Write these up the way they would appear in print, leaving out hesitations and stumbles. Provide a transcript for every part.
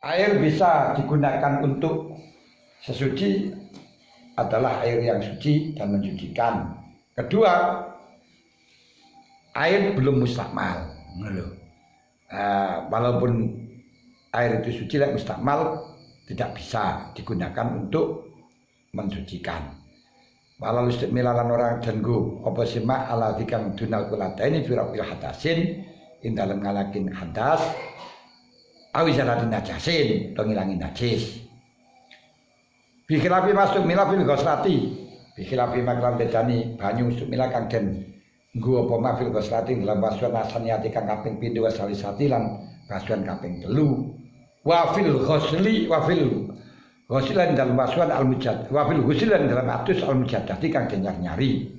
Air bisa digunakan untuk sesuci adalah air yang suci dan mensucikan. Kedua, air belum mustakmal. Walaupun air itu suci, mustakmal tidak bisa digunakan untuk mensucikan. Walau istiqmilalan orang denggu apa simak ala dikang dunal kulataini firaqil hadasin indalam ngalakin hadas awisaratin najasin atau ngilangin najis. Bikhilafi masuk mila fil ghoslati bikhilafi maklan bedani banyu masuk mila kang den nggo apa mafil ghoslati dalam basuhan asaniati kang kaping pindho wasalisati lan basuhan kaping 3 wafil ghosli wafil ghuslan dalam basuhan al-mujad wafil ghuslan dalam atus al-mujadati kang den nyari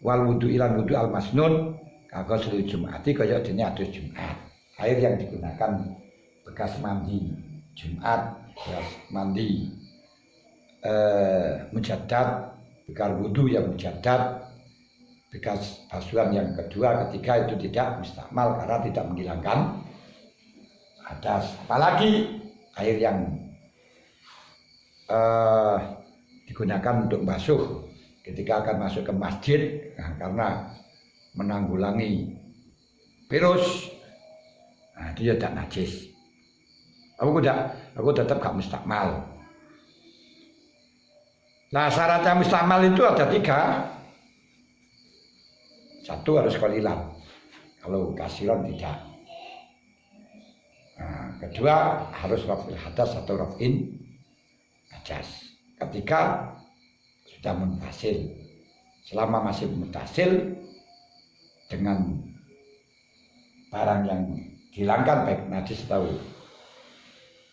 wal wudu ilan wudu al-masnun kagak ghusli jumati kaya dene atus Jumat. Air yang digunakan bekas mandi Jumat, bekas mandi mujaddad, bekas wudu yang mujaddad, bekas basuhan yang kedua, ketiga itu tidak mustakmal karena tidak menghilangkan hadas. Apalagi air yang digunakan untuk basuh ketika akan masuk ke masjid, karena menanggulangi virus, dia tidak najis. Aku tetap gak mustakmal. Nah, syaratnya mustakmal itu ada 3. 1 harus qalilan, kalau kasiran tidak. Kedua harus raf'il hadas atau raf'in najas. Ketiga sudah munfasil. Selama masih munfasil dengan barang yang dihilangkan baik najis atau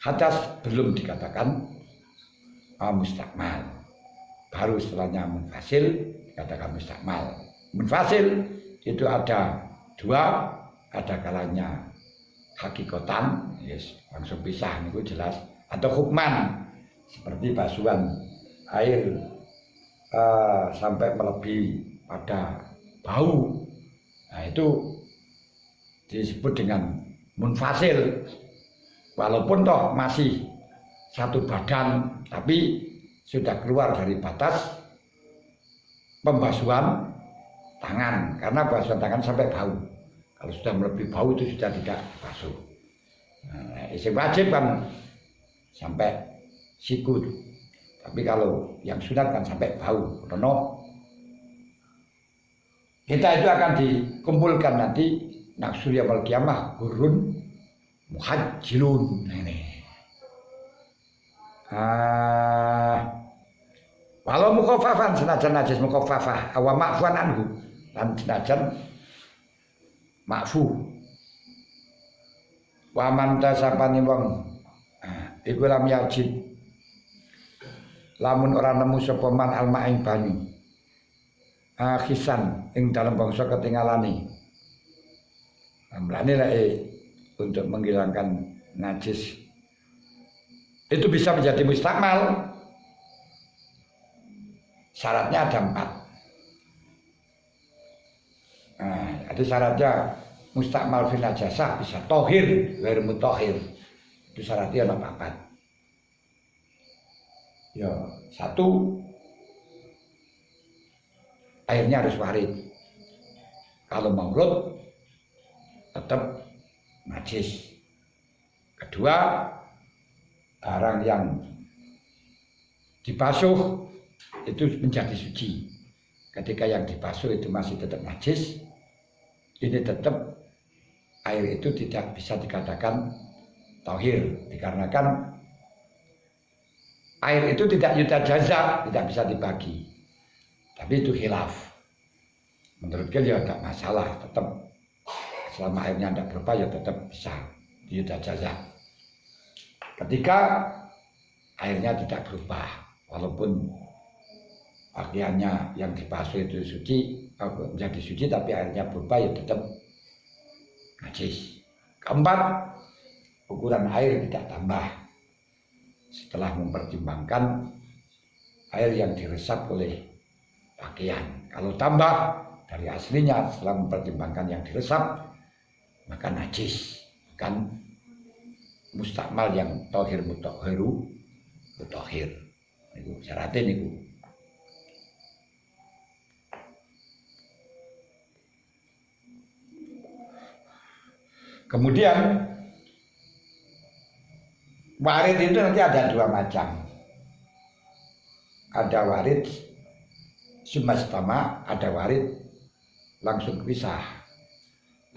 hadas belum dikatakan mustakmal. Baru setelahnya munfasil dikatakan mustakmal. Munfasil itu ada 2, ada kalanya hakikatan, yes, langsung pisah itu jelas, atau hukman seperti basuhan air sampai melebihi pada bau. Nah, itu disebut dengan munfasil. Walaupun toh masih satu badan, tapi sudah keluar dari batas pembasuhan tangan, karena basuhan tangan sampai bau. Kalau sudah melebihi bau itu sudah tidak basuh. Yang wajib kan sampai siku, tapi kalau yang sunat kan sampai bau. Karena kita itu akan dikumpulkan nanti naksur yaumil qiyamah hurun muhajjilun. Walau mukhaffafan senajan najis mukhaffafah awa ma'fuan anhu lan senajan ma'fu wa man tasapani wong iku lam yajid lamun ora nemu sapa man alma'ing banyu khisan ing dalam bangsa ketinggalane. Amlane lek untuk menghilangkan najis itu bisa menjadi mustakmal. Syaratnya ada 4. Jadi syaratnya mustakmal fil najasah bisa tohir, ghair mutahhir. Itu syaratnya ada 4. Ya, 1, airnya harus warid. Kalau maurud tetap najis. Kedua, barang yang dibasuh itu menjadi suci. Ketika yang dibasuh itu masih tetap najis, ini tetap air itu tidak bisa dikatakan tauhir, dikarenakan air itu tidak yutajaza, tidak bisa dibagi. Tapi itu khilaf. Menurut dia tidak masalah, tetap selama airnya tidak berubah ya tetap bisa yutajaza. Ketika airnya tidak berubah, walaupun pakaiannya yang dibasuh itu suci, menjadi suci, tapi airnya berubah ya tetap najis. Keempat, ukuran air tidak tambah setelah mempertimbangkan air yang diresap oleh pakaian. Kalau tambah dari aslinya setelah mempertimbangkan yang diresap, maka najis, bukan mustakmal yang tohir mutahhiru mutahhir. Niku syaratnya niku. Kemudian warid itu nanti ada dua macam. Ada warid sumastama, ada warid langsung pisah.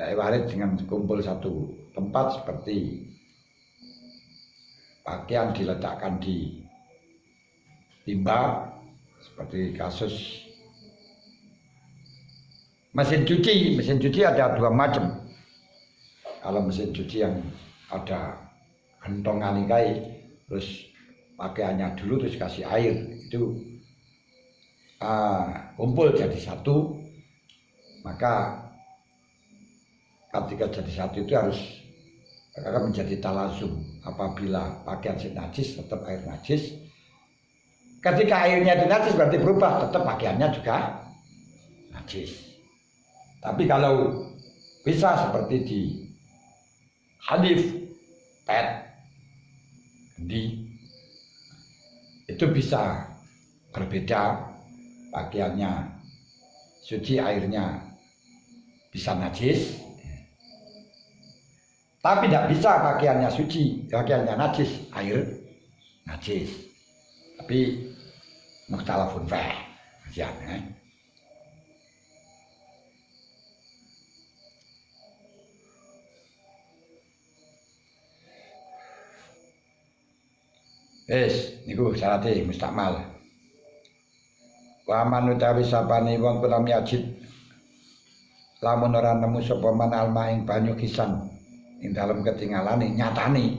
Nah, warid dengan kumpul satu tempat seperti pakaian diletakkan di timba, seperti kasus mesin cuci. Mesin cuci ada dua macam. Kalau mesin cuci yang ada gentongan kai, terus pakaiannya dulu terus kasih air, itu kumpul jadi satu, maka ketika jadi satu itu harus akan menjadi talasum. Apabila pakaian najis tetap air najis, ketika airnya itu najis berarti berubah, tetap pakaiannya juga najis. Tapi kalau bisa seperti di hadif, pet, di itu bisa berbeda pakaiannya suci, airnya bisa najis, tapi tidak bisa pakaiannya suci, pakaiannya najis, air najis. Tapi mukhtalafun fih, niku syaratnya mustakmal. Wa man utawi sapane wong kulam yajid lamun ora nemu sapa man alma ing banyu kisan ing dalem ketinggalane nyatane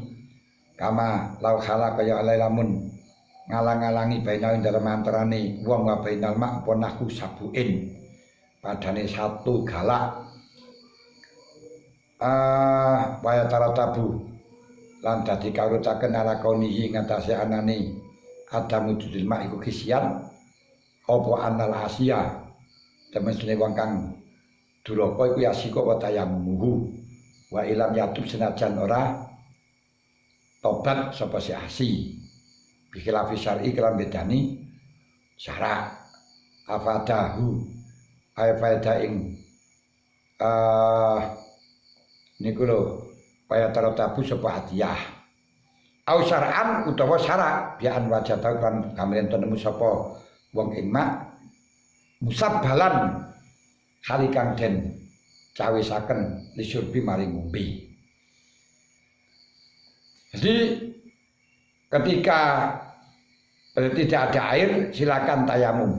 kama lau khala kaya alai lamun ngalang-alangi baina ing dalem antarane wong wa bainal ma apa naku sabuin padane satu galak waya taratabu lan dadi kawrutaken ala kaunihi ngatasé anane adamu judul mak iku kisian apa anal asia temene wong kang duraka iku yasiko wa tayamuhu wa ilam yatub senajan ora tobat sapa si asi bikhilafi syar'i kelan bedani syarak afadahu ay faedah ing niku lho kaya taratabu sapa hadiah au syar'an utawa syarak bi'an wajata kan kamren nemu sapa wong ing mak musabbalan kali kang den cawisaken lisurbi maring ngombe. Jadi ketika tidak ada air silakan tayamum.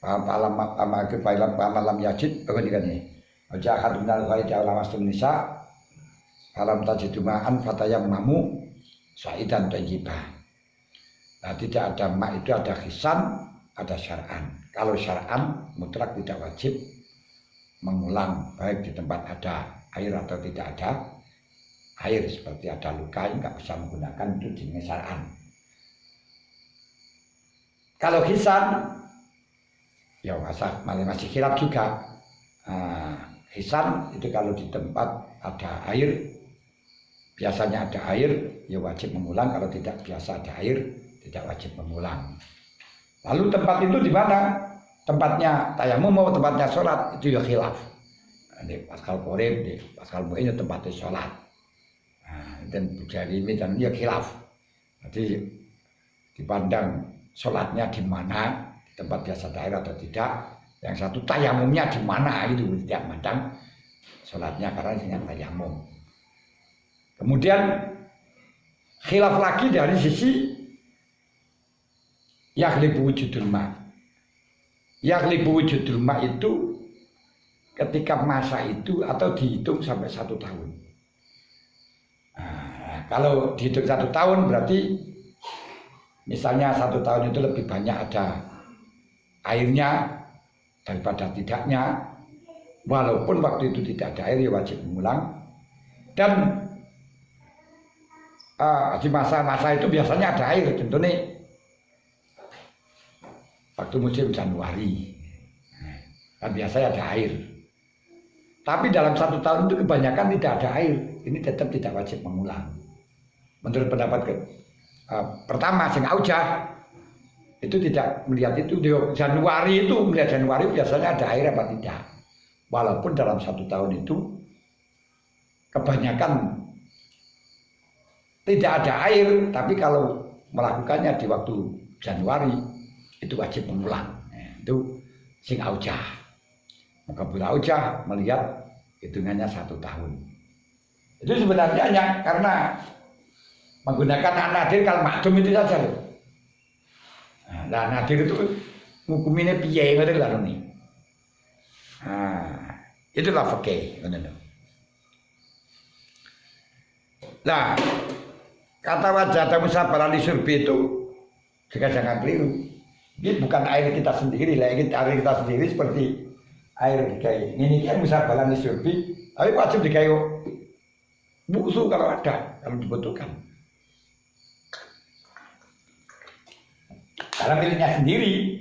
Pamalam yajid begini. Aja hadinal ghaid ala mastum nisa alam tajiduma'an fatayammamu sa'idan thayyibah. Nah, tidak ada mak itu ada khisan, ada syar'an. Kalau syar'an mutlak tidak wajib mengulang baik di tempat ada air atau tidak ada air, seperti ada luka nggak bisa menggunakan itu jenis syar'an. Kalau khisan ya masih khilaf juga. Khisan itu kalau di tempat ada air, biasanya ada air ya wajib mengulang, kalau tidak biasa ada air tidak wajib mengulang. Lalu tempat itu di mana? Tempatnya tayamum mau tempatnya sholat, itu ya khilaf. Di Pascal Korib, di Pascal Mu'in itu tempatnya sholat. Dan Bujari ini dan ya khilaf. Jadi dipandang sholatnya di mana, di tempat biasa ada air atau tidak. Yang satu tayamumnya di mana itu tidak mandang sholatnya karena dengan tayamum. Kemudian khilaf lagi dari sisi yaghlibu wujudul ma. Yaghlibu wujudul ma itu ketika masa itu atau dihitung sampai 1 tahun. Nah, kalau dihitung 1 tahun berarti misalnya 1 tahun itu lebih banyak ada airnya daripada tidaknya, walaupun waktu itu tidak ada air ya wajib mengulang. Dan di masa-masa itu biasanya ada air, contohnya waktu musim Januari kan biasanya ada air, tapi dalam 1 tahun itu kebanyakan tidak ada air. ini tetap tidak wajib mengulang. Menurut pendapat pertama sing aujah itu tidak melihat itu. Januari itu melihat Januari biasanya ada air apa tidak. Walaupun dalam 1 tahun itu kebanyakan tidak ada air, tapi kalau melakukannya di waktu Januari itu wajib mengulang. Itu sing aujah. Maka bila aujah melihat hitungannya 1 tahun. Itu sebenarnya hanya karena menggunakan nadir kalau makdum itu saja loh. Nah, nadir itu hukumnya piye ngoten lho nih. Nah, itulah fikih ngoten lho. Nah, kata wajah musabaran di surbi itu juga jangan keliru. Ini bukan air kita sendiri lah, air kita sendiri seperti air dikai. Ini kan musabaran di surbi, tapi wajib dikai busu kalau ada, kalau dibutuhkan. Karena miliknya sendiri,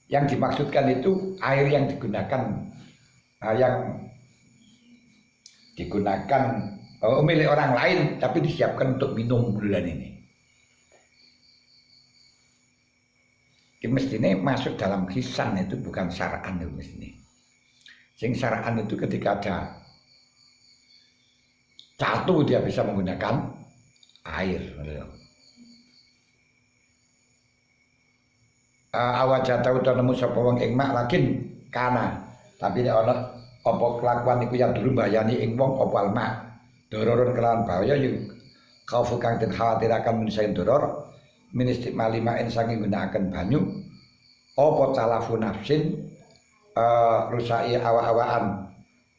yang dimaksudkan itu air yang digunakan, milik orang lain, tapi disiapkan untuk minum bulan ini. Mestinya masuk dalam hisan itu bukan syara'an itu mestinya. Sing syara'an itu ketika ada catu dia bisa menggunakan air. Awajata utawa nemu sapa wong ing mak lakin kana, tapi nek ana apa kelakuan iku yang dulu mbayani ing wong apa alma dororun kelawan bahaya yo kaufu kang den khawatiraken min saen doror min istimali ma'in sangi gunakaken banyu apa talafu nafsin rusai awa-awaan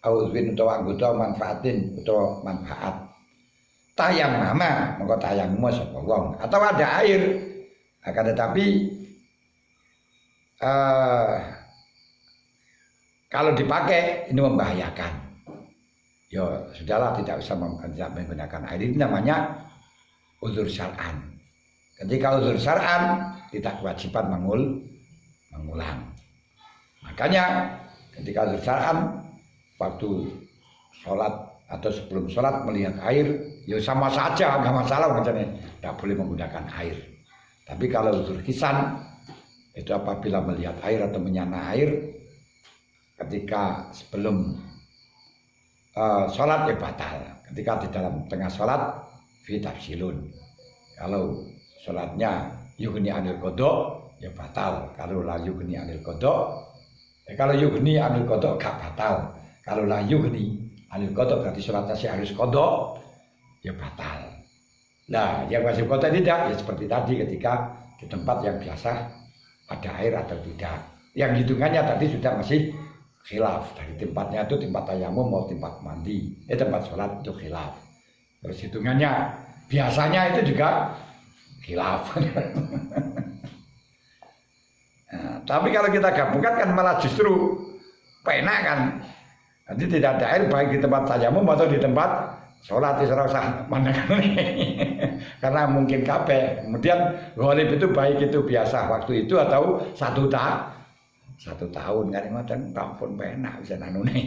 auzwin utawa anggota manfaatin utawa manfaat tayang mama mongko tayangmu sapa wong atau ada air akan tetapi kalau dipakai ini membahayakan. Ya sudahlah, tidak usah menggunakan air. Ini namanya uzur syar'an. Ketika uzur syar'an tidak kewajiban mengulang. Makanya ketika uzur syar'an waktu sholat atau sebelum sholat melihat air, ya sama saja, nggak masalah macamnya. Tidak boleh menggunakan air. Tapi kalau uzur hisan itu apabila melihat air atau menyana air ketika sebelum sholat ya batal. Ketika di dalam tengah sholat fitafsilun. Kalau sholatnya yughni anil qada ya batal. Kalau la yughni anil qada kalau yughni anil qada gak batal. Kalau la yughni anil qada berarti sholatnya sih harus qada ya batal. Nah yang wajib qada tidak ya seperti tadi ketika di tempat yang biasa ada air atau tidak. Yang hitungannya tadi sudah masih khilaf. Dari tempatnya itu tempat tayamum mau tempat mandi, tempat sholat itu khilaf. Terus hitungannya biasanya itu juga khilaf. Nah, tapi kalau kita gabungkan kan malah justru penak kan. Nanti tidak ada air baik di tempat tayamum atau di tempat sholat itu usah mana karena mungkin kabeh. Kemudian ghalib itu baik itu biasa waktu itu atau 1 tahun kan ngoten tampun penak bisa nanune.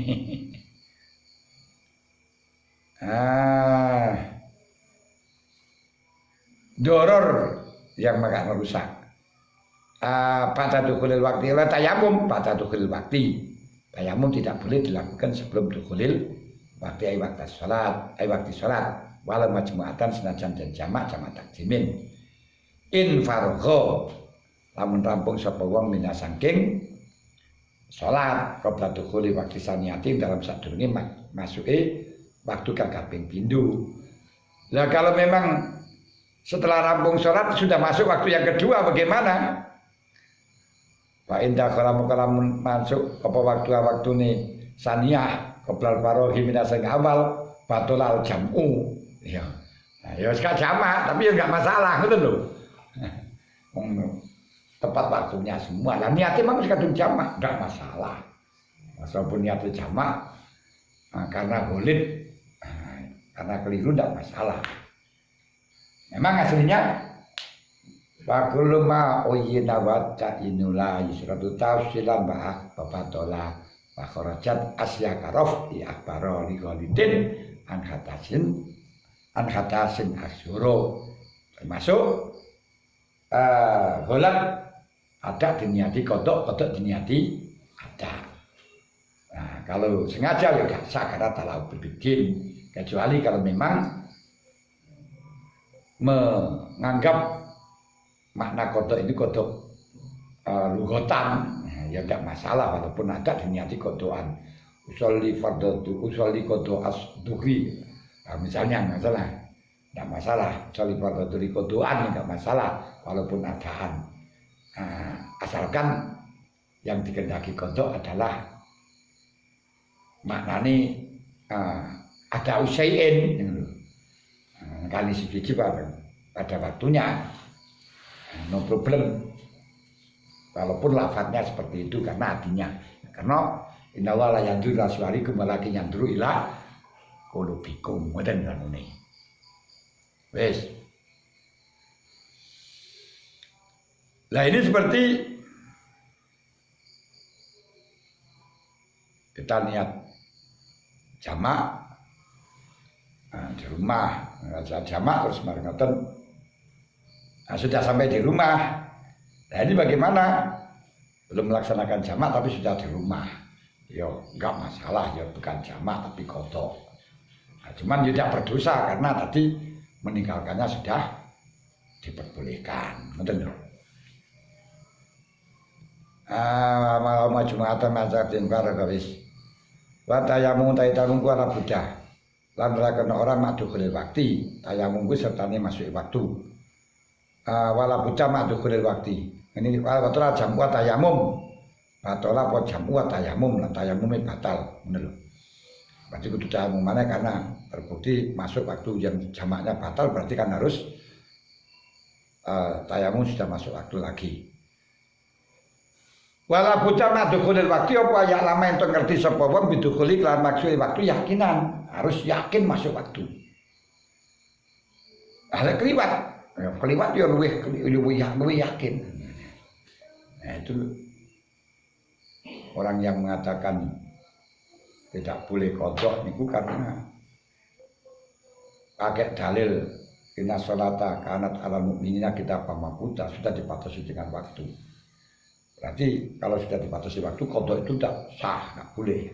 Doror yang makan merusak. Pada dukhulil waktu la tayamum pada dukhulil waktu. Tayamum tidak boleh dilakukan sebelum dukhulil waktu waktu salat walau majmu'atan senajan dan jamak takjimin in fargha lamun rampung sapa wong minasangking salat qabla dukhuli waktu saniyatin dalam sadurunge masuke waktu kang kaping pindho. Lah kalau memang setelah rampung salat sudah masuk waktu yang kedua bagaimana? Wa inda kalamun masuk apa waktu nih saniyah qabla farohi minasang awal batulal jam'u. Ya. Nah, ya sekat jamak tapi ya enggak masalah ngoten lho. Tepat waktunya semua. Lah niatnya memang kadung jamak enggak masalah. Walaupun niatnya jamak karena golid karena keliru enggak masalah. Memang aslinya wa kullu ma uyyina wa ta'inula yusratu tafsilan ba'ah babatola wa kharajat asya karof i akbaro li ghalidin an hatasin asyuro, termasuk golat ada diniati kodok diniati ada. Nah, kalau sengaja ya gak sah karena talau berbikin, kecuali kalau memang menganggap makna kodok ini kodok lugotan, ya tidak masalah walaupun ada diniati kodokan. Usolli fardhu usolli kodok as-duhri, misalnya tidak masalah. Usolli fardhu kodokan tidak masalah walaupun adaan. Asalkan yang dikehendaki kodok adalah maknanya ada usaiin, kali siji pada waktunya, no problem. Walaupun lafadznya seperti itu karena artinya, karena inna wala yandur raswarikum walakin yanduru ila qulubikum, ngoten kanune. Wes. Lah ini seperti kita niat jamak di rumah, jamak terus ngoten. Sudah sampai di rumah. Nah ini bagaimana? Belum melaksanakan jamak tapi sudah di rumah. Yo enggak masalah, ya bukan jamak tapi kodok. Nah, cuman tidak berdosa karena tadi meninggalkannya sudah diperbolehkan. Betul. Mau Jumatan masakin para kawis. Wa tayammum tayammum ku ala buddha. Lan kena orang madhukul waktu. Tayammum ku sertane masuk waktu. Wala buddha madhukul waktu. Ini batola jamu tayamum, batola apa jamu tayamum, lan tayamumnya batal, bener loh. Berarti kudu tayamum mana karena terbukti masuk waktu yang jamaknya batal, berarti kan harus tayamum sudah masuk waktu lagi. Wala buta madhukhulil waktu apa ya lama ento ngerti sapa wong bidhukhuli lan maksud waktu yakinan, harus yakin masuk waktu. Keliwat ya luwih yakin. Nah itu orang yang mengatakan tidak boleh kodok niku karena pakai dalil inna sholata kanat ala mu'minina kita pamabuta, sudah dibatasi dengan waktu. Berarti kalau sudah dibatasi waktu kodok itu tidak sah, tidak boleh.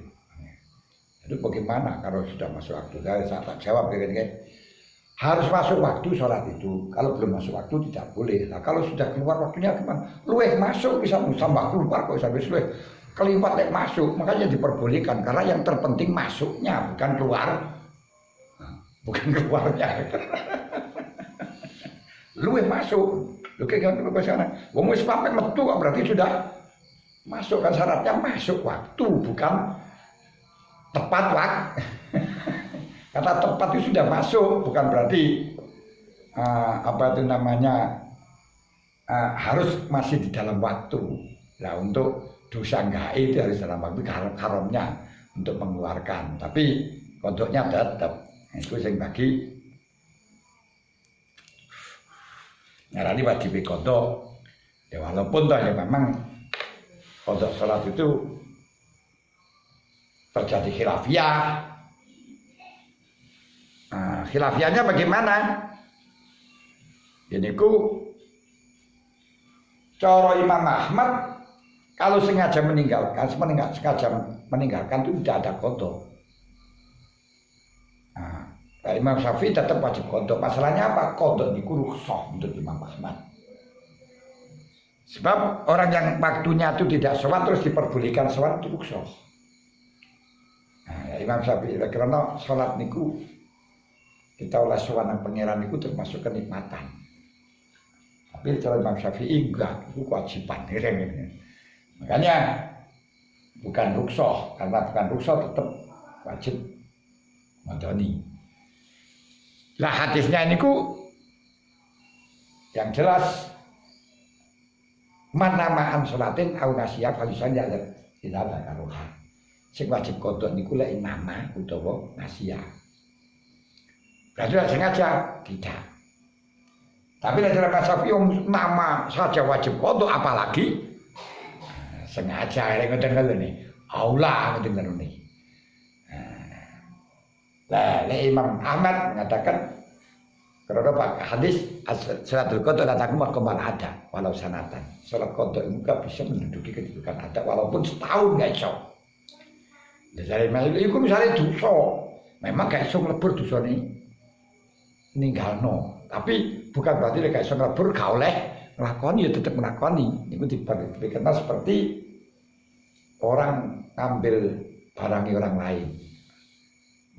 Itu bagaimana kalau sudah masuk waktu? Saya tak jawab kira-kira. Harus masuk waktu sholat itu. Kalau belum masuk waktu tidak boleh. Nah kalau sudah keluar waktunya gimana? Luweh masuk bisa tambah keluar kok sampai luweh kelipat lek masuk. Makanya diperbolehkan karena yang terpenting masuknya bukan keluar. Bukan keluarnya. Luweh masuk. Lho kayak gimana sana? Wong wis sampai metu berarti sudah masuk, kan syaratnya masuk waktu bukan tepat waktu. Kata tepat itu sudah masuk, bukan berarti apa itu namanya harus masih di dalam waktu. Nah untuk dosa enggak itu harus dalam waktu haramnya untuk mengeluarkan. Tapi kodoknya tetap itu yang bagi ngarani wajib kodok. Ya walaupun toh ya memang kodok sholat itu terjadi khilafiyah. Khilafiahnya bagaimana? Ini ku cara Imam Ahmad kalau sengaja meninggalkan itu tidak ada kodok. Imam Syafi'i tetap wajib kodok. Masalahnya apa? Kodok ini rukhsah untuk Imam Ahmad. Sebab orang yang waktunya itu tidak sholat terus diperbolehkan sholat itu rukhsah. Imam Syafi'i karena sholat niku kita oleh sowan pangeran itu termasuk kenikmatan. Tapi cara Imam Syafi'i enggak, itu kewajiban. Makanya bukan rukhsah, karena bukan rukhsah tetap wajib ngodoni. Lah hadisnya ini yang jelas man namaan sholatin au nasiyah falisan ya tidak ada karuha. Sing wajib kodok niku lek nama utawa nasiyah. Berarti sengaja tidak. Tapi dalam Syafi'i nama saja wajib kodok apalagi sengaja. Yang ngoten lho nih, aula ngoten lho nih. Nah, Imam Ahmad mengatakan karena Pak hadis salatul qada kataku makomal ada walau sanatan. Salat qada itu gak bisa menduduki kedudukan ada walaupun setahun gak iso. Dari itu misalnya dosa, memang gak iso nglebur dosane ninggalno. Tapi bukan berarti gak iso nglebur gak oleh nglakoni ya tetep nglakoni. Niku dikenal seperti orang ngambil barangnya orang lain,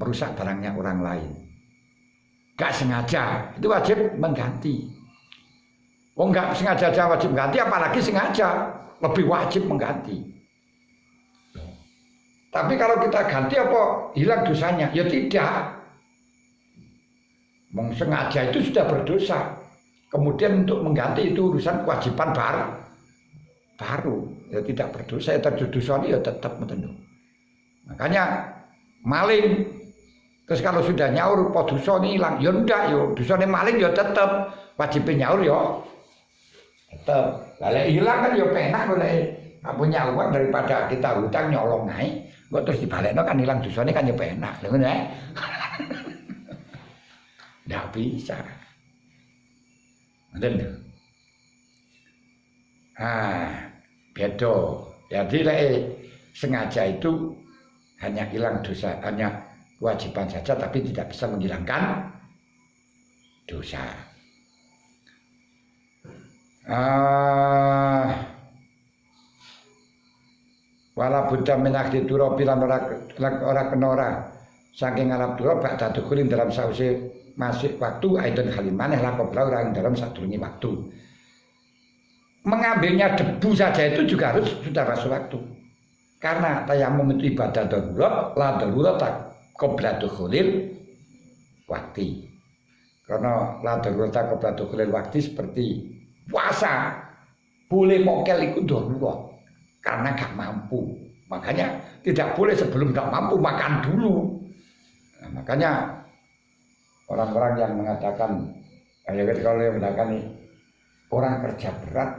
merusak barangnya orang lain. Gak sengaja, itu wajib mengganti. Oh enggak sengaja aja wajib mengganti, apalagi sengaja, lebih wajib mengganti. Tapi kalau kita ganti apa hilang dosanya? Ya tidak. Sengaja itu sudah berdosa. Kemudian untuk mengganti itu urusan kewajiban baru. Ya tidak berdosa, ya terdosa ya tetap betul. Makanya maling. Terus kalau sudah nyaur, po dosa ini hilang, ya enggak, ya dosanya maling ya tetap wajibnya nyaur ya tetap. Kalau hilang kan ya penak boleh punya uang daripada kita hutang nyolong naik, kok terus dibalekno kan hilang dosanya kan ya penak, lho ya. Nggak bisa. Betul. Beda. Jadi sengaja itu hanya hilang dosa, hanya kewajiban saja tapi tidak bisa menghilangkan dosa. Wala buddha minakti turo bilan ora kenora saking ngarap turo bak dadukulin dalam sause masih waktu aidon halimaneh lakobra orang dalam sadurungi waktu. Mengambilnya debu saja itu juga harus sudah masuk waktu. Karena tayamum itu ibadah darurat, la darurat tak qoblatu khulil waktu. Karena la darurat qoblatu khulil waktu seperti puasa boleh mokel ikut darurat karena gak mampu. Makanya tidak boleh sebelum gak mampu makan dulu. Nah, makanya orang-orang yang mengatakan kalau yang mengatakan ini orang kerja berat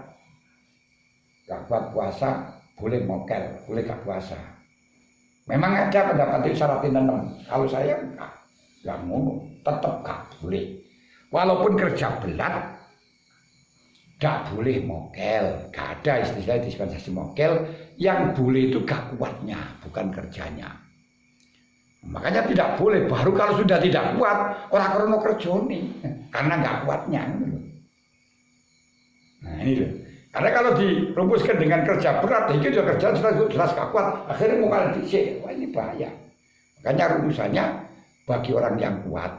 gak kuat puasa boleh mokel, boleh gak puasa. Memang ada pendapat itu syaratin enam. Kalau saya enggak mau, tetap enggak boleh. Walaupun kerja berat, enggak boleh mokel. Enggak ada istilah dispensasi mokel. Yang boleh itu enggak kuatnya, bukan kerjanya. Makanya tidak boleh. Baru kalau sudah tidak kuat, orang krono kerjone karena enggak kuatnya. Nah ini loh. Karena kalau dirumuskan dengan kerja berat, itu dia kerja jelas gak kuat. Akhirnya mau kalian dicek, wah ini bahaya. Makanya rumusannya bagi orang yang kuat,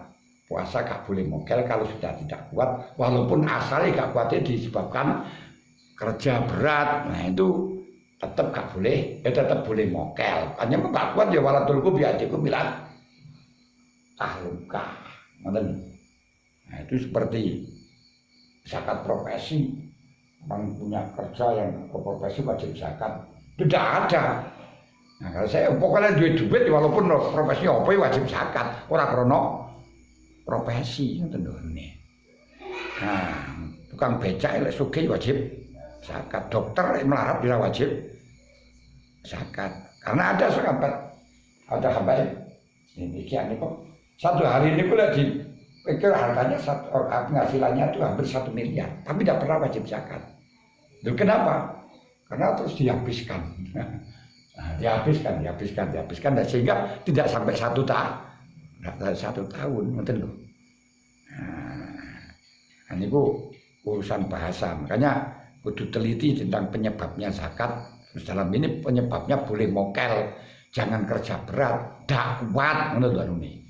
puasa gak boleh mokel kalau sudah tidak kuat. Walaupun asalnya gak kuatnya disebabkan kerja berat, nah itu tetap gak boleh, tetap boleh mokel. Hanya gak kuat ya walatulku biadiku bilang tahluka. Nah itu seperti zakat profesi. Orang punya kerja yang profesi wajib zakat tidak ada. Nah kalau saya pokoknya duit walaupun profesi apa wajib zakat orang krono profesi itu nih. Nah tukang becak elek sugih wajib zakat, dokter melarat bila wajib zakat karena ada sahabat ada hamba ini kian kok satu hari ini pula pikir harganya penghasilannya itu hampir 1 miliar, tapi tidak pernah wajib zakat. Loh, kenapa? Karena terus dihabiskan. Nah, dihabiskan, dan sehingga tidak sampai 1 tahun, betul loh. Nah, ini urusan bahasa, makanya kudu teliti tentang penyebabnya zakat. Terus dalam ini penyebabnya boleh mokel, jangan kerja berat, dakwat, menurut ini.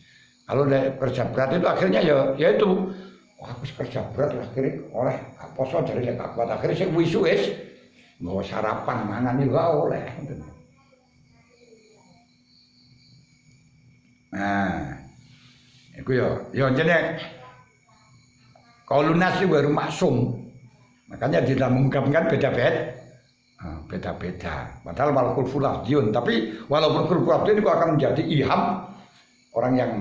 Kalau kerja berat itu akhirnya ya itu, aku kerja berat akhirnya oleh poso dari lek kuat akhirnya saya wisu nggak sarapan mangan juga oleh. Nah, itu ya jadi kalau lunas itu baru maksum, makanya tidak mengungkapkan beda-beda. Padahal walaupun fulafdiun, tapi walaupun fulafdiun itu akan menjadi iham orang yang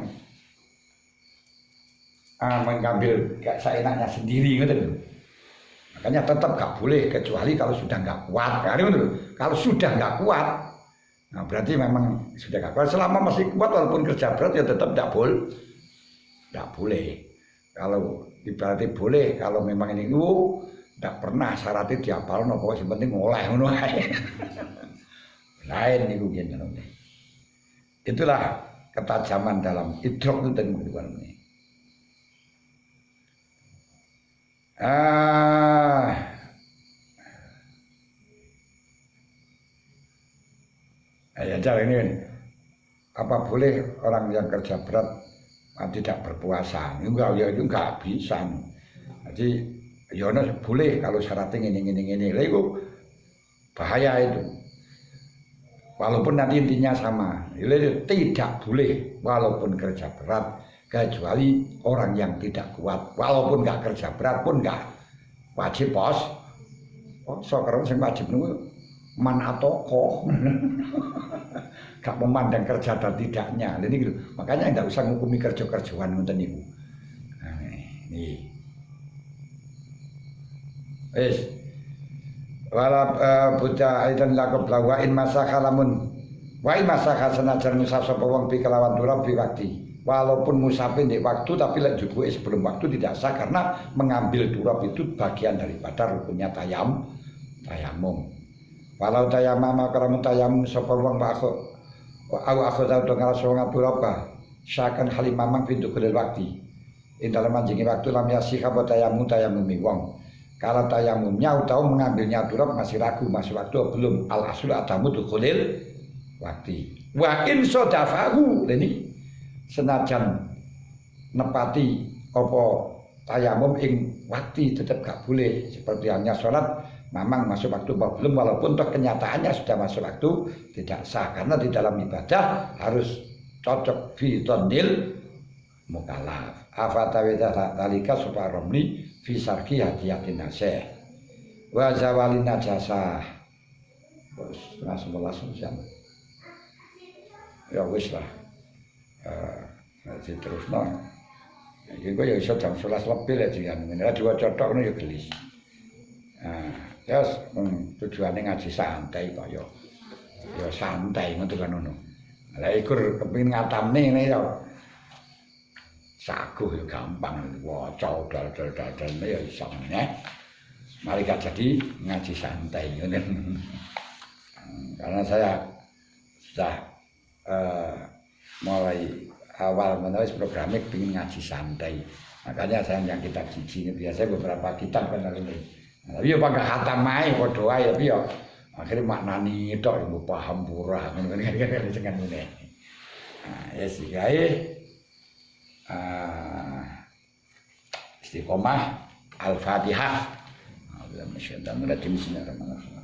mengambil seenaknya sendiri gitu. Makanya tetap gak boleh kecuali kalau sudah nggak kuat. Kalau sudah nggak kuat, Nah, berarti memang sudah gak kuat. Selama masih kuat walaupun kerja berat ya tetap tidak boleh. Kalau ibaratnya boleh, kalau memang ini tidak pernah syaratnya dihafal, pokoknya yang penting ngoleh ngono ae. Lain niku ngene. Itulah ketajaman dalam idrok itu dan kehidupan ini. Ya cara ini apa boleh orang yang kerja berat tidak berpuasa? Enggak, ya itu enggak bisa. Jadi ya boleh kalau syaratnya ini. Lah itu bahaya itu. Walaupun nanti intinya sama, itu tidak boleh walaupun kerja berat kecuali orang yang tidak kuat. Walaupun enggak kerja berat pun enggak wajib pos. So karena sing wajib niku man atoko. Gak memandang kerja dan tidaknya. Ini gitu. Makanya enggak usah ngukumi kerja-kerjaan ngoten niku. Nah, ini. Wis. Wala buta aidan lakab lawain masakha lamun wa masakha senajan musaf sapa wong bi kelawan durab bi waktu. Walaupun musafin di waktu tapi lek jubuke sebelum waktu tidak sah karena mengambil durab itu bagian daripada rukunnya tayamum. Walau tayamama karamun tayamum sapa wong aku tahu dengan rasulullah duraba syakan halimamang pintu kedel waktu. Ing dalam anjingi waktu lam yasih apa tayamumi wong. Kalau tayamumnya atau mengambilnya durab masih ragu masuk waktu belum al asul adamu dukhulil waktu. Wa in sodafahu ini senajan nepati apa tayamum ing waktu tetap gak boleh seperti hanya sholat memang masuk waktu belum walaupun toh kenyataannya sudah masuk waktu tidak sah karena di dalam ibadah harus cocok fi tonil mukallaf. Afatawida talika supaya romli fi sarki hati-hati nasih wa zawalin najasah. Setengah 11 jam ya wis lah diterusno iki kok ya iso jam 11 lebih lah jenengan ngene diwaca tok ngono ya gelis. Ya tujuane ngaji santai kok ya santai ngono kan ngono. Lah ikur kepengin ngatamne ngene ya saguh ya gampang waca dal-dal ya iso meneh. Mari jadi ngaji santai ngoten. Karena saya sudah mulai awal menulis programnya ingin ngaji santai. Makanya saya yang kitab cici ini biasanya beberapa kitab kan ini. Tapi ya pakai khatam ae padha ae tapi ya akhirnya maknani tok ibu paham pura ngono kan jenengan ngene. Nah, ya sih gawe istiqomah Al-Fatihah. Bismillahirrahmanirrahim.